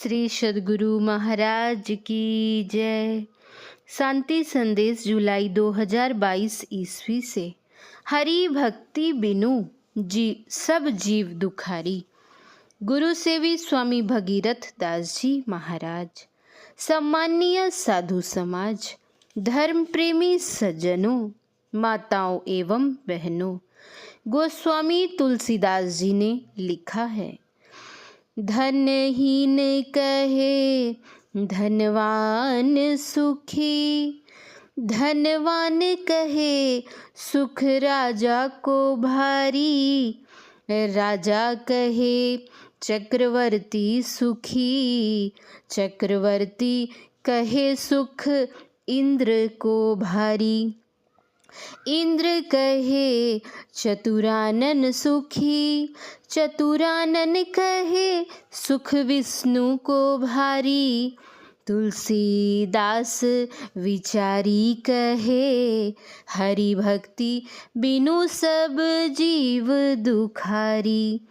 श्री सद्गुरु महाराज की जय। शांति संदेश जुलाई 2022 ईस्वी से। हरि भक्ति बिनु सब जीव दुखारी। गुरु सेवी स्वामी भगीरथ दास जी महाराज। सम्माननीय साधु समाज, धर्म प्रेमी सज्जनों, माताओं एवं बहनों, गोस्वामी तुलसीदास जी ने लिखा है, धनहीन कहे धनवान सुखी, धनवान कहे सुख राजा को भारी, राजा कहे चक्रवर्ती सुखी, चक्रवर्ती कहे सुख इंद्र को भारी, इंद्र कहे चतुरानन सुखी, चतुरानन कहे सुख विष्णु को भारी, तुलसीदास विचारी कहे हरि भक्ति बिनु सब जीव दुखारी।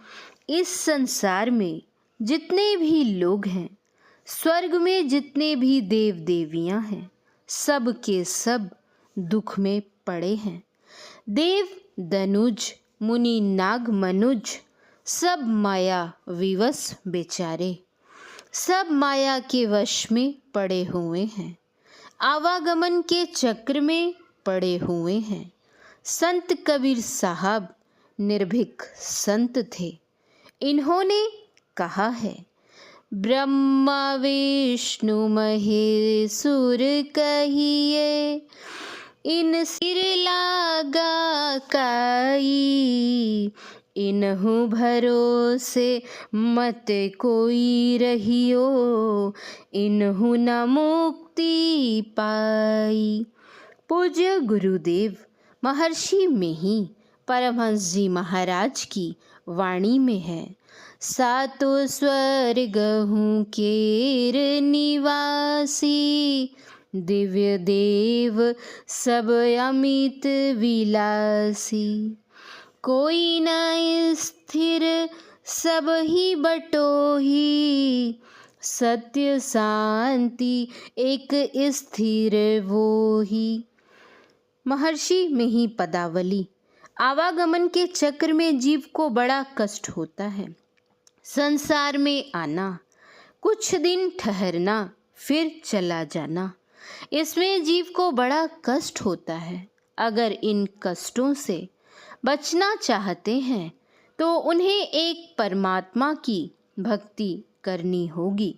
इस संसार में जितने भी लोग हैं, स्वर्ग में जितने भी देव देवियां हैं, सब के सब दुख में पड़े हैं। देव दनुज, मुनि नाग मनुज, सब माया विवश बेचारे, सब माया के वश में पड़े हुए हैं, आवागमन के चक्र में पड़े हुए हैं। संत कबीर साहब निर्भीक संत थे। इन्होंने कहा है, ब्रह्मा विष्णु महेश्वर कहिए, इन सिर लागा काई, इन्हु भरोसे मत कोई रहियो, इन्हु न मुक्ति पाई। पूज्य गुरुदेव महर्षि मेही परमहंस जी महाराज की वाणी में है, सातों स्वर्ग हूँ केर निवासी, दिव्य देव सब अमित विलासी, कोई न स्थिर सब ही बटोही, सत्य शांति एक स्थिर वो ही। महर्षि में ही पदावली। आवागमन के चक्र में जीव को बड़ा कष्ट होता है। संसार में आना, कुछ दिन ठहरना, फिर चला जाना, इसमें जीव को बड़ा कष्ट होता है। अगर इन कष्टों से बचना चाहते हैं तो उन्हें एक परमात्मा की भक्ति करनी होगी।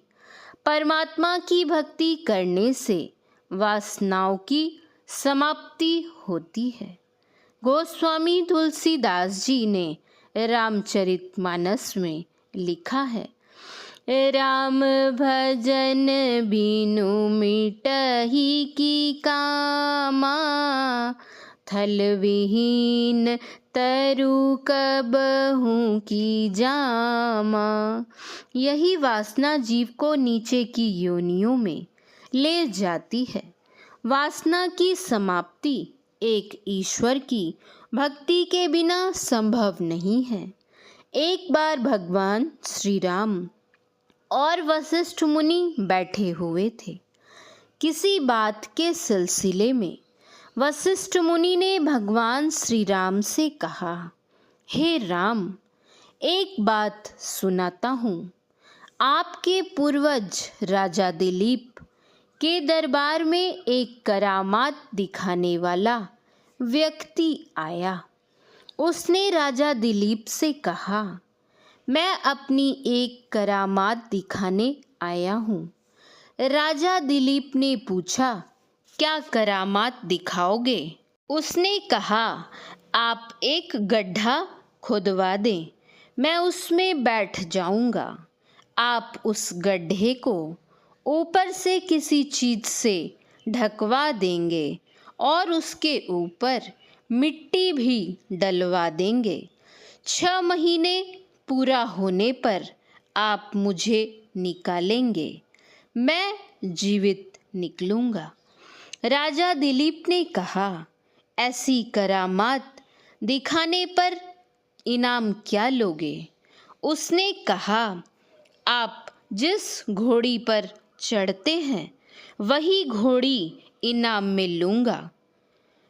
परमात्मा की भक्ति करने से वासनाओं की समाप्ति होती है। गोस्वामी तुलसीदास जी ने रामचरितमानस में लिखा है, राम भजन बिनु मिटहि की कामा, थल विहीन तरु कबहु की जामा। यही वासना जीव को नीचे की योनियों में ले जाती है। वासना की समाप्ति एक ईश्वर की भक्ति के बिना संभव नहीं है। एक बार भगवान श्री राम और वशिष्ठ मुनि बैठे हुए थे। किसी बात के सिलसिले में वशिष्ठ मुनि ने भगवान श्री राम से कहा, हे राम, एक बात सुनाता हूँ। आपके पूर्वज राजा दिलीप के दरबार में एक करामात दिखाने वाला व्यक्ति आया। उसने राजा दिलीप से कहा, मैं अपनी एक करामात दिखाने आया हूँ। राजा दिलीप ने पूछा, क्या करामात दिखाओगे? उसने कहा, आप एक गड्ढा खुदवा दें, मैं उसमें बैठ जाऊंगा। आप उस गड्ढे को ऊपर से किसी चीज से ढकवा देंगे और उसके ऊपर मिट्टी भी डलवा देंगे। 6 महीने पूरा होने पर आप मुझे निकालेंगे, मैं जीवित निकलूंगा। राजा दिलीप ने कहा, ऐसी करामात दिखाने पर इनाम क्या लोगे? उसने कहा, आप जिस घोड़ी पर चढ़ते हैं वही घोड़ी इनाम में लूँगा।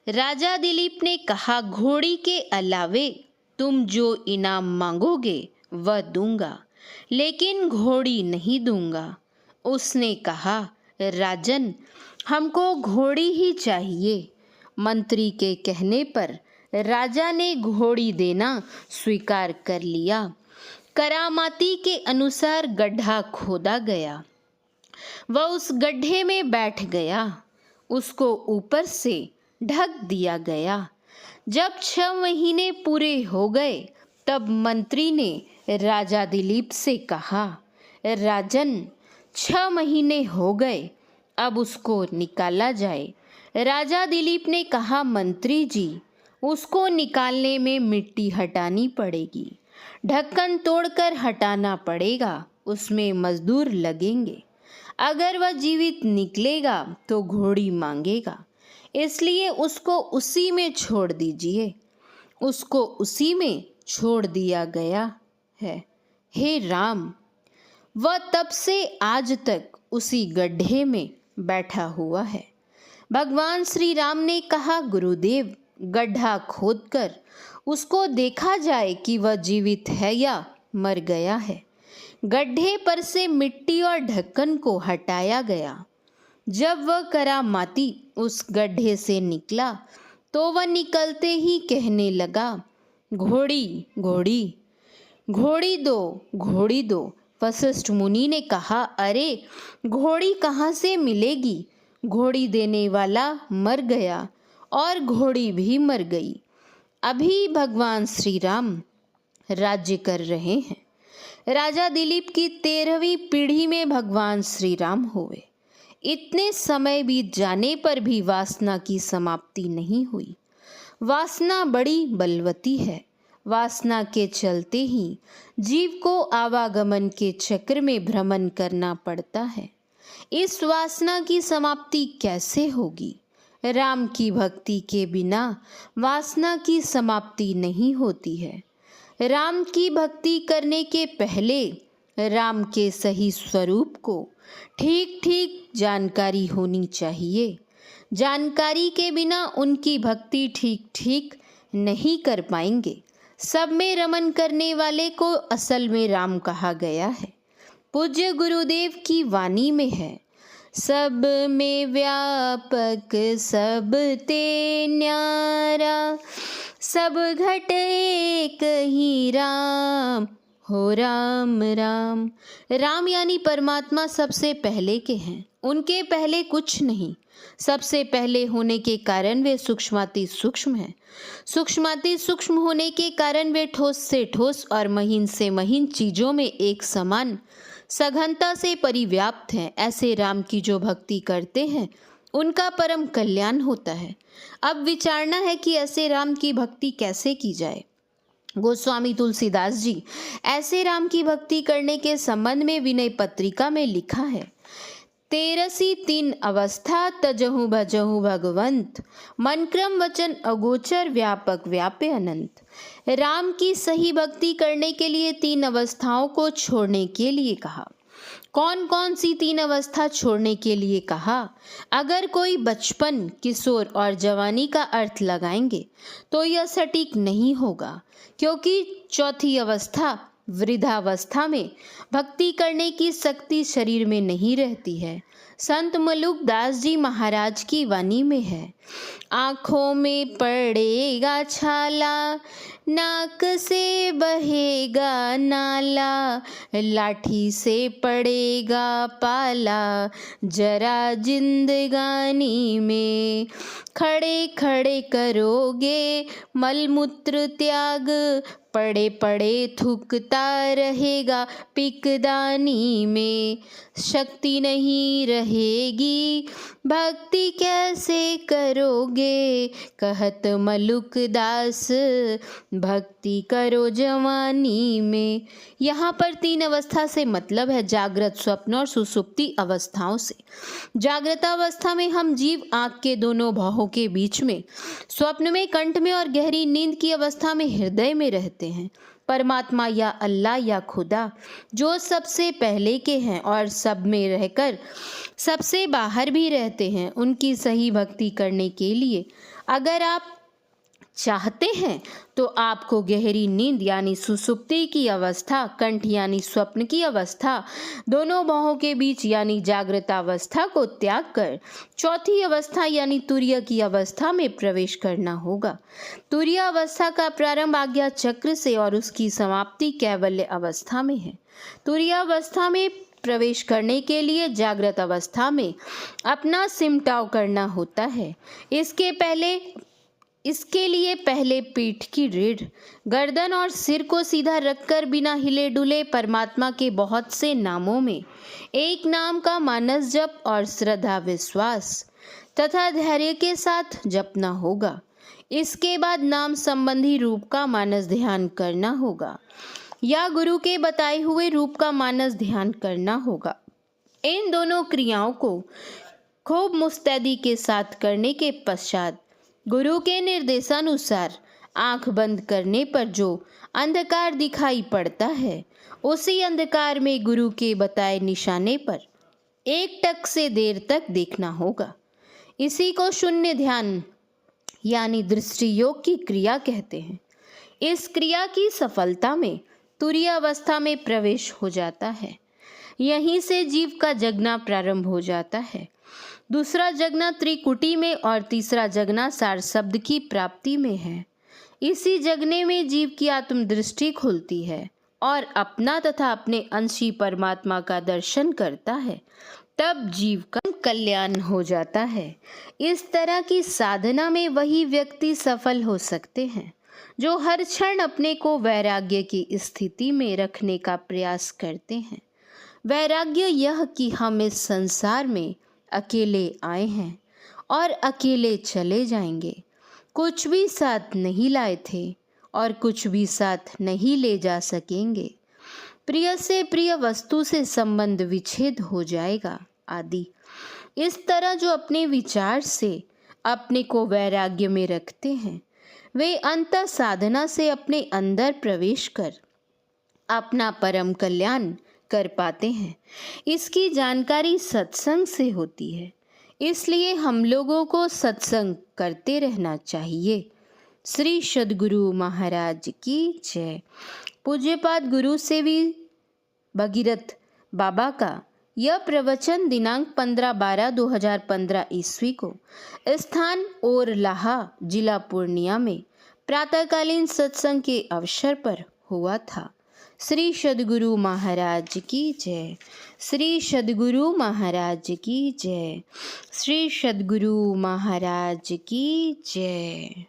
राजा दिलीप ने कहा, घोड़ी के अलावे तुम जो इनाम मांगोगे वह दूंगा, लेकिन घोड़ी नहीं दूंगा। उसने कहा, राजन, हमको घोड़ी ही चाहिए। मंत्री के कहने पर राजा ने घोड़ी देना स्वीकार कर लिया। करामाती के अनुसार गड्ढा खोदा गया। वह उस गड्ढे में बैठ गया। उसको ऊपर से ढक दिया गया। जब 6 महीने पूरे हो गए तब मंत्री ने राजा दिलीप से कहा, राजन, 6 महीने हो गए, अब उसको निकाला जाए। राजा दिलीप ने कहा, मंत्री जी, उसको निकालने में मिट्टी हटानी पड़ेगी, ढक्कन तोड़कर हटाना पड़ेगा, उसमें मजदूर लगेंगे। अगर वह जीवित निकलेगा तो घोड़ी मांगेगा, इसलिए उसको उसी में छोड़ दीजिए। उसको उसी में छोड़ दिया गया है। हे राम, वह तब से आज तक उसी गड्ढे में बैठा हुआ है। भगवान श्री राम ने कहा, गुरुदेव, गड्ढा खोदकर उसको देखा जाए कि वह जीवित है या मर गया है। गड्ढे पर से मिट्टी और ढक्कन को हटाया गया। जब वह करामाती उस गड्ढे से निकला तो वह निकलते ही कहने लगा, घोड़ी, घोड़ी, घोड़ी दो, घोड़ी दो। वशिष्ठ मुनि ने कहा, अरे, घोड़ी कहाँ से मिलेगी? घोड़ी देने वाला मर गया और घोड़ी भी मर गई। अभी भगवान श्री राम राज्य कर रहे हैं। राजा दिलीप की 13वीं पीढ़ी में भगवान श्री राम हुए। इतने समय बीत जाने पर भी वासना की समाप्ति नहीं हुई। वासना बड़ी बलवती है। वासना के चलते ही जीव को आवागमन के चक्र में भ्रमण करना पड़ता है। इस वासना की समाप्ति कैसे होगी? राम की भक्ति के बिना वासना की समाप्ति नहीं होती है। राम की भक्ति करने के पहले राम के सही स्वरूप को ठीक ठीक जानकारी होनी चाहिए। जानकारी के बिना उनकी भक्ति ठीक ठीक नहीं कर पाएंगे। सब में रमन करने वाले को असल में राम कहा गया है। पूज्य गुरुदेव की वाणी में है, सब में व्यापक सब ते न्यारा, सब घट एक ही राम, हो राम राम। राम यानी परमात्मा सबसे पहले के हैं। उनके पहले कुछ नहीं। सबसे पहले होने के कारण वे सूक्ष्माति सूक्ष्म हैं। सूक्ष्माति सूक्ष्म होने के कारण वे ठोस से ठोस और महीन से महीन चीजों में एक समान सघनता से परिव्याप्त हैं। ऐसे राम की जो भक्ति करते हैं उनका परम कल्याण होता है। अब विचारना है कि ऐसे राम की भक्ति कैसे की जाए। गोस्वामी तुलसीदास जी ऐसे राम की भक्ति करने के संबंध में विनय पत्रिका में लिखा है, 13सी 3 अवस्था तजहु भजहु भगवंत, मन क्रम वचन अगोचर व्यापक व्यापे अनंत। राम की सही भक्ति करने के लिए 3 अवस्थाओं को छोड़ने के लिए कहा। कौन कौन सी 3 अवस्था छोड़ने के लिए कहा? अगर कोई बचपन, किशोर और जवानी का अर्थ लगाएंगे तो यह सटीक नहीं होगा, क्योंकि चौथी अवस्था वृद्धावस्था में भक्ति करने की शक्ति शरीर में नहीं रहती है। संत मलुक दास जी महाराज की वाणी में है, आँखों में पड़ेगा छाला, नाक से बहेगा नाला, लाठी से पड़ेगा पाला, जरा जिंदगानी में खड़े खड़े करोगे मलमूत्र त्याग, पड़े पड़े थूकता रहेगा पिकदानी में, शक्ति नहीं रहेगी भक्ति कैसे करोगे, कहत मलुक दास भक्ति करो जवानी में। यहाँ पर 3 अवस्था से मतलब है जागृत, स्वप्न और सुसुप्ति अवस्थाओं से। जागृत अवस्था में हम जीव आँख के दोनों भावों के बीच में, स्वप्न में कंठ में और गहरी नींद की अवस्था में हृदय में रहते हैं। परमात्मा या अल्लाह या खुदा, जो सबसे पहले के हैं और सब में रहकर सबसे बाहर भी रहते हैं, उनकी सही भक्ति करने के लिए अगर आप चाहते हैं तो आपको गहरी नींद यानी सुसुप्ति की अवस्था, कंठ यानी स्वप्न की अवस्था, दोनों बाहों के बीच यानी जागृत अवस्था को त्याग कर चौथी अवस्था यानी तुरीय की अवस्था में प्रवेश करना होगा। तुरीय अवस्था का प्रारंभ आज्ञा चक्र से और उसकी समाप्ति कैवल्य अवस्था में है। तुरीय अवस्था में प्रवेश करने के लिए जागृत अवस्था में अपना सिमटाव करना होता है। इसके लिए पहले पीठ की रीढ़, गर्दन और सिर को सीधा रखकर बिना हिले डुले परमात्मा के बहुत से नामों में एक नाम का मानस जप और श्रद्धा विश्वास तथा धैर्य के साथ जपना होगा। इसके बाद नाम संबंधी रूप का मानस ध्यान करना होगा या गुरु के बताए हुए रूप का मानस ध्यान करना होगा। इन दोनों क्रियाओं को खूब मुस्तैदी के साथ करने के पश्चात गुरु के निर्देशानुसार आंख बंद करने पर जो अंधकार दिखाई पड़ता है, उसी अंधकार में गुरु के बताए निशाने पर एक टक से देर तक देखना होगा। इसी को शून्य ध्यान यानी दृष्टि योग की क्रिया कहते हैं। इस क्रिया की सफलता में तुरीय अवस्था में प्रवेश हो जाता है। यहीं से जीव का जगना प्रारंभ हो जाता है। दूसरा जगना त्रिकुटी में और तीसरा जगना सार शब्द की प्राप्ति में है। इसी जगने में जीव की आत्मदृष्टि खुलती है और अपना तथा अपने अंशी परमात्मा का दर्शन करता है। तब जीव का कल्याण हो जाता है। इस तरह की साधना में वही व्यक्ति सफल हो सकते हैं जो हर क्षण अपने को वैराग्य की स्थिति में रखने का प्रयास करते हैं। वैराग्य यह कि हम इस संसार में अकेले आए हैं और अकेले चले जाएंगे। कुछ भी साथ नहीं लाए थे और कुछ भी साथ नहीं ले जा सकेंगे। प्रिय से प्रिय वस्तु से संबंध विच्छेद हो जाएगा आदि। इस तरह जो अपने विचार से अपने को वैराग्य में रखते हैं, वे अंत साधना से अपने अंदर प्रवेश कर अपना परम कल्याण कर पाते हैं। इसकी जानकारी सत्संग से होती है, इसलिए हम लोगों को सत्संग करते रहना चाहिए। श्री सद्गुरु महाराज की जय। पूज्यपाद गुरु सेवी भगीरथ बाबा का यह प्रवचन दिनांक 15/12/2015 ईस्वी को स्थान ओरलाहा जिला पूर्णिया में प्रातःकालीन सत्संग के अवसर पर हुआ था। श्री सद्गुरु महाराज की जय। श्री सद्गुरु महाराज की जय। श्री सद्गुरु महाराज की जय।